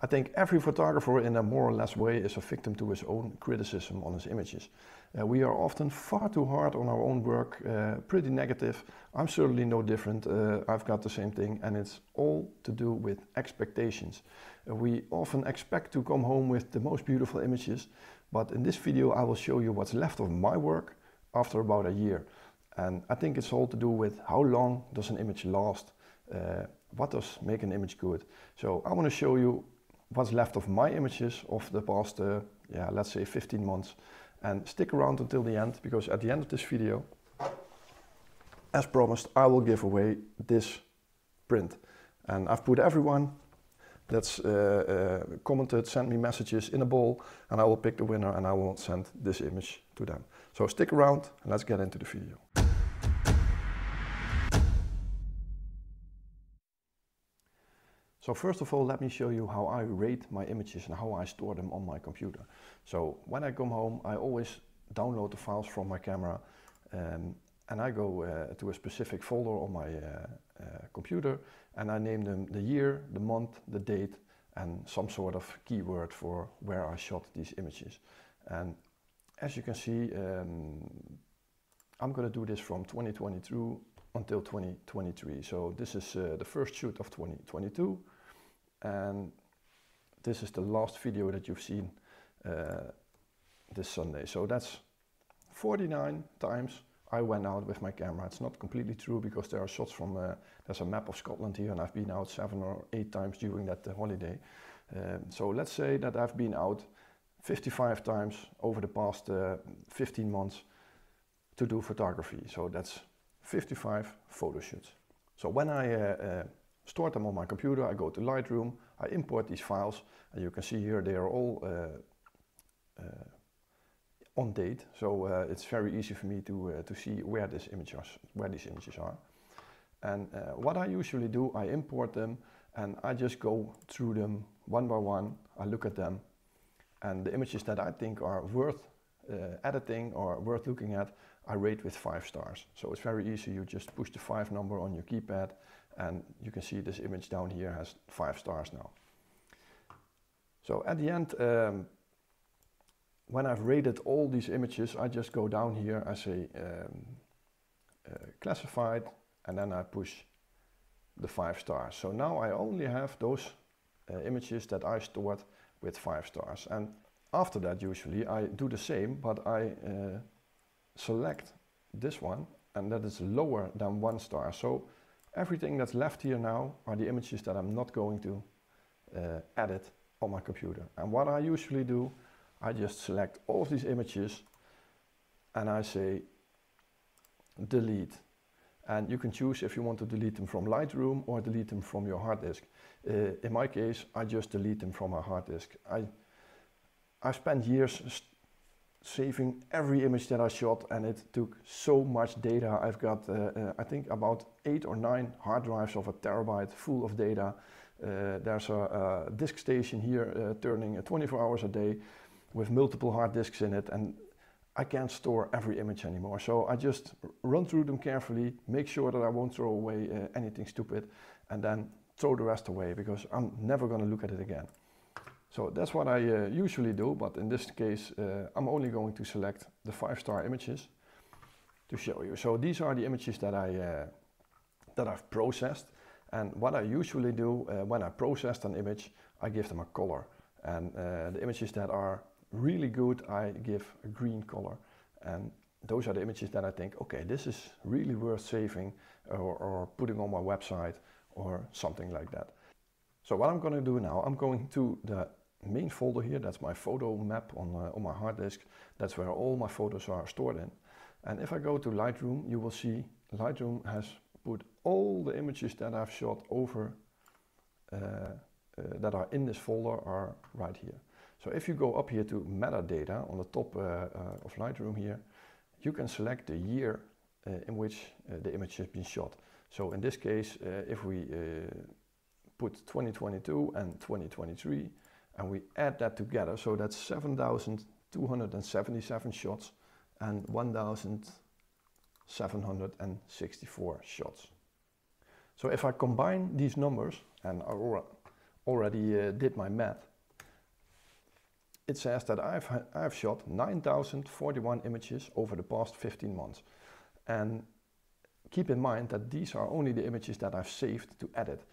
I think every photographer in a more or less way is a victim to his own criticism on his images. We are often far too hard on our own work, pretty negative. I'm certainly no different, I've got the same thing, and it's all to do with expectations. We often expect to come home with the most beautiful images, but in this video I will show you what's left of my work after about a year. And I think it's all to do with how long does an image last, what does make an image good. So I want to show you what's left of my images of the past, let's say 15 months. And stick around until the end, because at the end of this video, as promised, I will give away this print. And I've put everyone that's commented, sent me messages in a bowl, and I will pick the winner and I will send this image to them. So stick around and let's get into the video. So first of all, let me show you how I rate my images and how I store them on my computer. So when I come home, I always download the files from my camera and I go to a specific folder on my computer and I name them the year, the month, the date and some sort of keyword for where I shot these images. And as you can see, I'm going to do this from 2022 until 2023. So this is the first shoot of 2022 and this is the last video that you've seen this Sunday. So that's 49 times I went out with my camera. It's not completely true because there are shots from, there's a map of Scotland here and I've been out 7 or 8 times during that holiday. So let's say that I've been out 55 times over the past 15 months to do photography. So that's 55 photo shoots. So when I store them on my computer, I go to Lightroom, I import these files, and you can see here they are all on date. So it's very easy for me to see where these images are. And what I usually do, I import them and I just go through them one by one. I look at them, and the images that I think are worth editing or worth looking at, I rate with 5 stars. So it's very easy, you just push the 5 number on your keypad and you can see this image down here has 5 stars now. So at the end, when I've rated all these images, I just go down here, I say classified, and then I push the 5 stars. So now I only have those images that I stored with 5 stars. And after that, usually I do the same, but I select this one, and that is lower than 1 star. So everything that's left here now are the images that I'm not going to edit on my computer. And what I usually do, I just select all of these images and I say delete. And you can choose if you want to delete them from Lightroom or delete them from your hard disk. In my case, I just delete them from my hard disk. I spent years saving every image that I shot and it took so much data. I've got, I think about 8 or 9 hard drives of 1 terabyte full of data. There's a disk station here turning 24 hours a day with multiple hard disks in it, and I can't store every image anymore. So I just run through them carefully, make sure that I won't throw away anything stupid, and then throw the rest away because I'm never going to look at it again. So that's what I usually do, but in this case I'm only going to select the 5-star images to show you. So these are the images that I've processed, and what I usually do when I process an image, I give them a color, and the images that are really good I give a green color, and those are the images that I think, okay, this is really worth saving or putting on my website or something like that. So what I'm going to do now, I'm going to the main folder here, that's my photo map on my hard disk. That's where all my photos are stored in. And if I go to Lightroom, you will see Lightroom has put all the images that I've shot over that are in this folder are right here. So if you go up here to metadata on the top of Lightroom here, you can select the year in which the image has been shot. So in this case, if we put 2022 and 2023 and we add that together, so that's 7,277 shots and 1,764 shots. So if I combine these numbers, and already did my math, it says that I've shot 9,041 images over the past 15 months. And keep in mind that these are only the images that I've saved to edit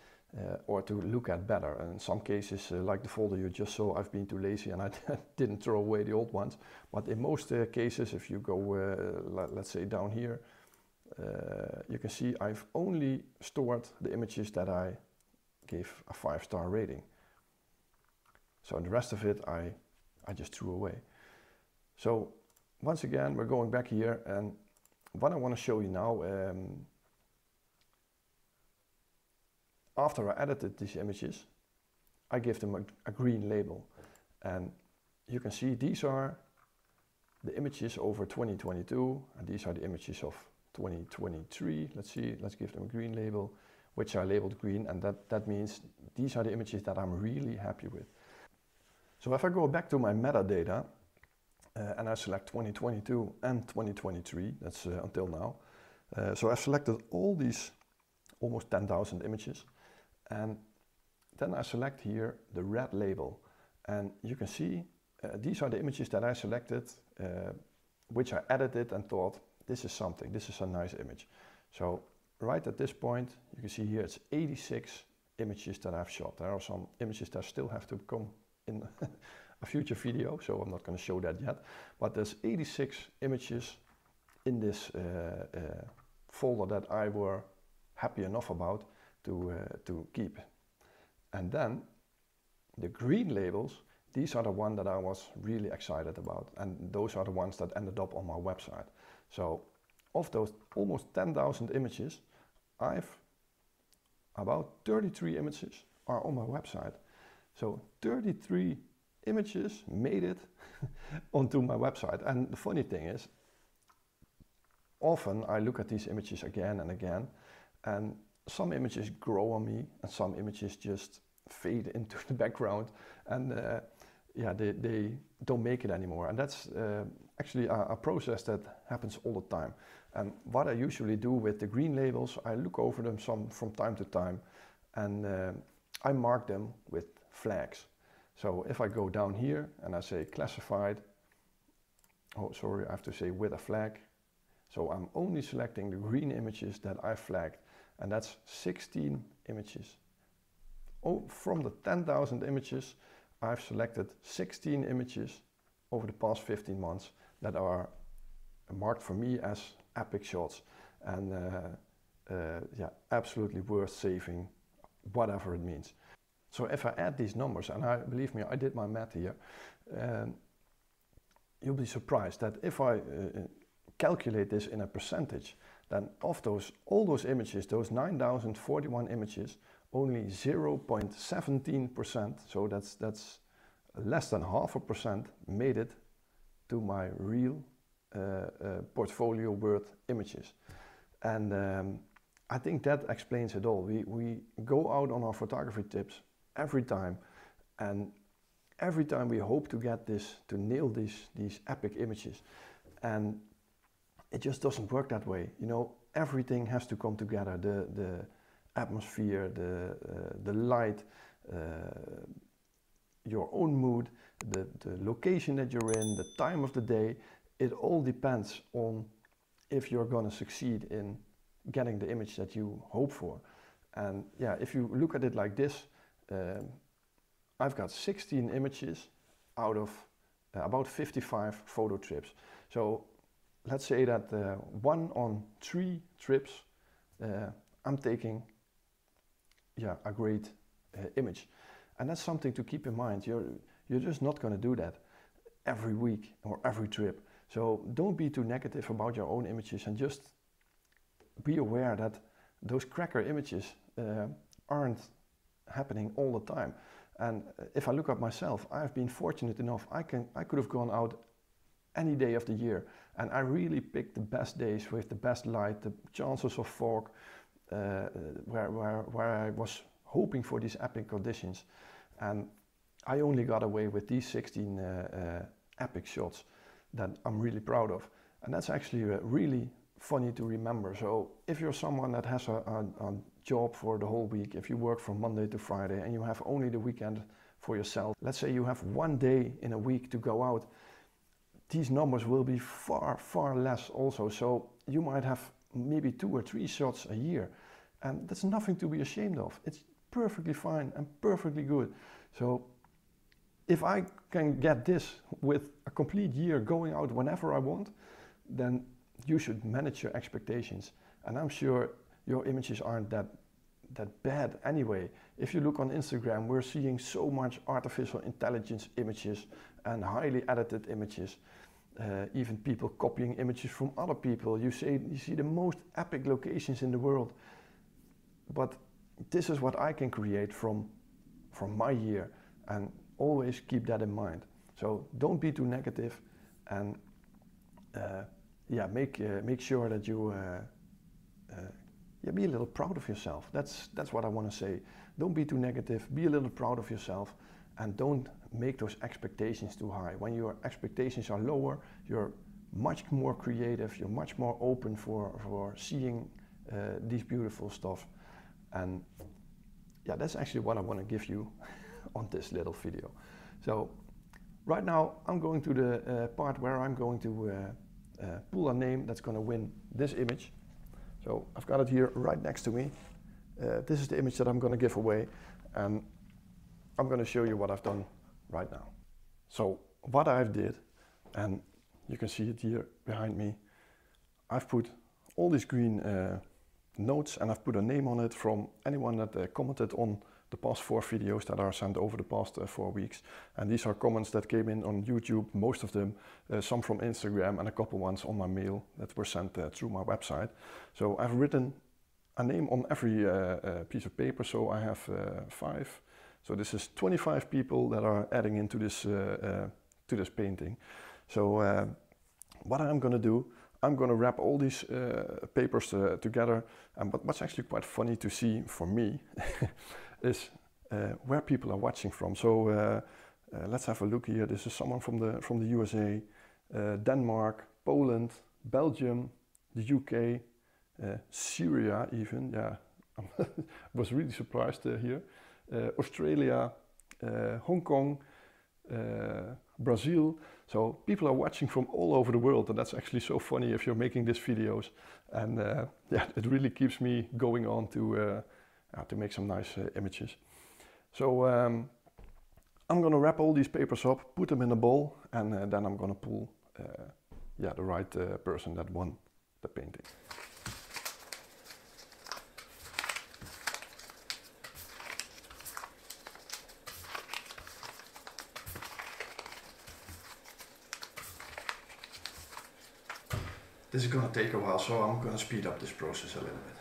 or to look at better. And in some cases, like the folder you just saw, I've been too lazy and I didn't throw away the old ones. But in most cases, if you go, let's say down here, you can see I've only stored the images that I gave a 5-star rating. So the rest of it I just threw away. So once again, we're going back here, and what I want to show you now, after I edited these images, I give them a green label. And you can see these are the images over 2022, and these are the images of 2023. Let's see, let's give them a green label, which I labeled green, and that means these are the images that I'm really happy with. So if I go back to my metadata, and I select 2022 and 2023, that's until now. So I've selected all these almost 10,000 images, and then I select here the red label. And you can see these are the images that I selected, which I edited and thought, this is something, this is a nice image. So right at this point, you can see here it's 86 images that I've shot. There are some images that still have to come in a future video, so I'm not going to show that yet. But there's 86 images in this folder that I were happy enough about to keep. And then the green labels, these are the ones that I was really excited about, and those are the ones that ended up on my website. So of those almost 10,000 images, about 33 images are on my website. So 33 images made it onto my website. And the funny thing is, often I look at these images again and again, and some images grow on me and some images just fade into the background, and yeah, they don't make it anymore. And that's actually a process that happens all the time. And what I usually do with the green labels, I look over them from time to time, and I mark them with flags. So if I go down here and I say classified, oh sorry, I have to say with a flag. So I'm only selecting the green images that I flagged, and that's 16 images. Oh, from the 10,000 images, I've selected 16 images over the past 15 months that are marked for me as epic shots, and yeah, absolutely worth saving, whatever it means. So if I add these numbers, and believe me, I did my math here, you'll be surprised that if I calculate this in a percentage, then of all those images, those 9,041 images, only 0.17%, so that's less than 0.5%, made it to my real portfolio worth images. And I think that explains it all. We go out on our photography tips every time, and every time we hope to get to nail these epic images, and it just doesn't work that way. You know, everything has to come together: the atmosphere, the light, your own mood, the location that you're in, the time of the day. It all depends on if you're going to succeed in getting the image that you hope for. And yeah, if you look at it like this, I've got 16 images out of about 55 photo trips. So let's say that 1 on 3 trips I'm taking, yeah, a great image. And that's something to keep in mind. You're just not going to do that every week or every trip. So don't be too negative about your own images, and just be aware that those cracker images aren't happening all the time. And if I look at myself, I've been fortunate enough, I could have gone out any day of the year, and I really picked the best days with the best light, the chances of fog, where I was hoping for these epic conditions. And I only got away with these 16 epic shots that I'm really proud of. And that's actually really funny to remember. So if you're someone that has a job for the whole week, if you work from Monday to Friday and you have only the weekend for yourself, let's say you have one day in a week to go out, these numbers will be far less also. So you might have maybe 2 or 3 shots a year, and that's nothing to be ashamed of. It's perfectly fine and perfectly good. So if I can get this with a complete year going out whenever I want, then you should manage your expectations. And I'm sure your images aren't that bad anyway. If you look on Instagram, we're seeing so much artificial intelligence images and highly edited images. Even people copying images from other people. You see the most epic locations in the world. But this is what I can create from my year, and always keep that in mind. So don't be too negative, and yeah, make sure that you be a little proud of yourself. That's what I want to say. Don't be too negative. Be a little proud of yourself, and don't make those expectations too high. When your expectations are lower, you're much more creative. You're much more open for seeing these beautiful stuff. And yeah, that's actually what I want to give you on this little video. So right now I'm going to the part where I'm going to pull a name that's going to win this image. So I've got it here right next to me. This is the image that I'm going to give away, and I'm going to show you what I've done right now. So what I've did, and you can see it here behind me, I've put all these green notes, and I've put a name on it from anyone that commented on the past 4 videos that are sent over the past 4 weeks. And these are comments that came in on YouTube, most of them, some from Instagram, and a couple ones on my mail that were sent through my website. So I've written a name on every piece of paper, so I have 5. So this is 25 people that are adding into this to this painting. So what I'm going to do, I'm going to wrap all these papers together. But what's actually quite funny to see for me is where people are watching from. So let's have a look here. This is someone from the USA, Denmark, Poland, Belgium, the UK, Syria even. Yeah, I was really surprised here. Australia, Hong Kong, Brazil. So people are watching from all over the world, and that's actually so funny if you're making these videos. And yeah, it really keeps me going on to make some nice images. So I'm going to wrap all these papers up, put them in a bowl, and then I'm going to pull yeah, the right person that won the painting. This is going to take a while, so I'm going to speed up this process a little bit.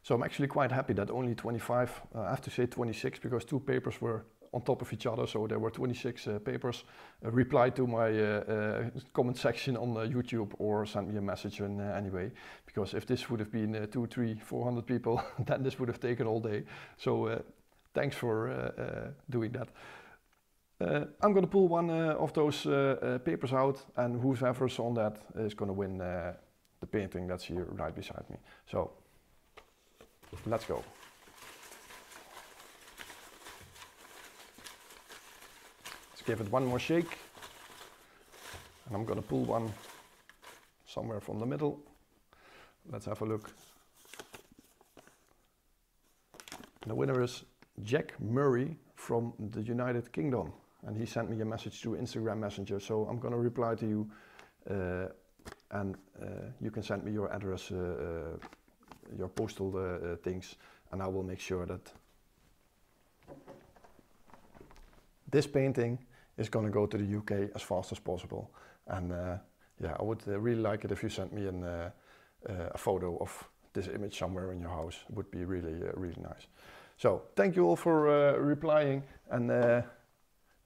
So I'm actually quite happy that only 25, I have to say 26, because 2 papers were on top of each other, so there were 26 papers replied to my comment section on YouTube or sent me a message in anyway, because if this would have been 200, 300, 400 people, then this would have taken all day. So thanks for doing that. I'm going to pull one of those papers out, and whoever's on that is going to win the painting that's here right beside me. So let's go. Give it one more shake, and I'm gonna pull one somewhere from the middle. Let's have a look. The winner is Jack Murray from the United Kingdom, and he sent me a message through Instagram Messenger, so I'm gonna reply to you, and you can send me your address, your postal things, and I will make sure that this painting is going to go to the UK as fast as possible. And yeah, I would really like it if you sent me a photo of this image somewhere in your house. It would be really, really nice. So thank you all for replying, and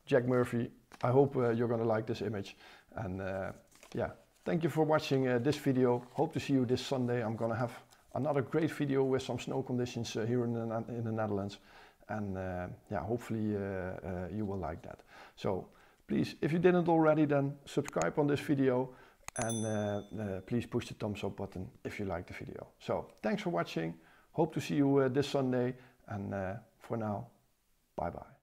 Jack Murphy, I hope you're going to like this image. And yeah, thank you for watching this video. Hope to see you this Sunday. I'm going to have another great video with some snow conditions here in the Netherlands. and yeah, hopefully you will like that. So please, if you didn't already, then subscribe on this video, and please push the thumbs up button if you like the video. So thanks for watching. Hope to see you this Sunday, and for now, bye bye.